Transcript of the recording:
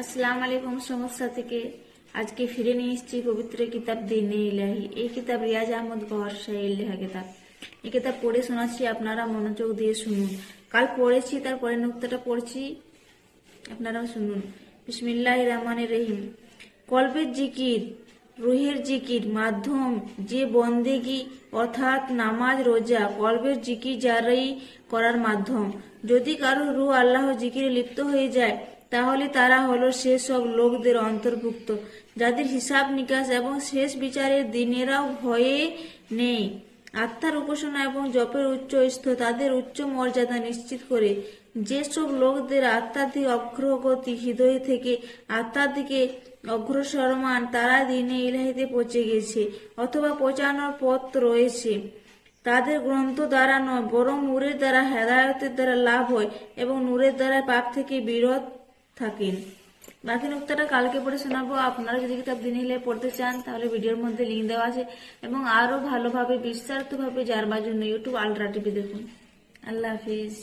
আসসালামু আলাইকুম সমস্যা থেকে আজকে ফিরে নিয়ে এসেছি পবিত্র কিতাব দিনে ইলাহি। এই কিতাব রিয়াজ আহমদ গওহর শাহীর লেখা কিতাব। এই কিতাব পড়ে শোনাচ্ছি, আপনারা মনোযোগ দিয়ে শুনুন। কাল পড়েছি, তারপরে নুক্তাটা পড়ছি, আপনারাও শুনুন। বিসমিল্লাহির রহমানির রহিম। কলবের জিকির, রুহের জিকির মাধ্যম যে বন্দেগি অর্থাৎ নামাজ রোজা কলবের জিকির জারি করার মাধ্যম। যদি কারো রুহ আল্লাহ জিকিরে লিপ্ত হয়ে যায় তাহলে তারা হলো সেসব লোকদের অন্তর্ভুক্ত যাদের হিসাব নিকাশ এবং শেষ বিচারের দিনেরাও ভয়ে নেই। আত্মার উপাসনা এবং জপের উচ্চ স্তর তাদের উচ্চ মর্যাদা নিশ্চিত করে। যেসব লোকদের আত্মাধিক অগ্রগতি হৃদয় থেকে আত্মার দিকে অগ্রসরমান, তারা দিনে ইলাহিতে পৌঁছে গেছে অথবা পৌঁছানোর পথ রয়েছে। তাদের গ্রন্থ দ্বারা নয়, বরং নূরের দ্বারা হেদায়তের দ্বারা লাভ হয় এবং নূরের দ্বারা পাপ থেকে বিরত থাকেন। বাকি নুক্তাটা কালকে পড়ে শোনাবো। আপনারা যদি কিতাব দিনে ইলাহি পড়তে চান তাহলে ভিডিওর মধ্যে লিঙ্ক দেওয়া আছে এবং আরো ভালোভাবে বিস্তারিতভাবে জানবার জন্য ইউটিউব আলট্রা টিভি দেখুন। আল্লাহ হাফিজ।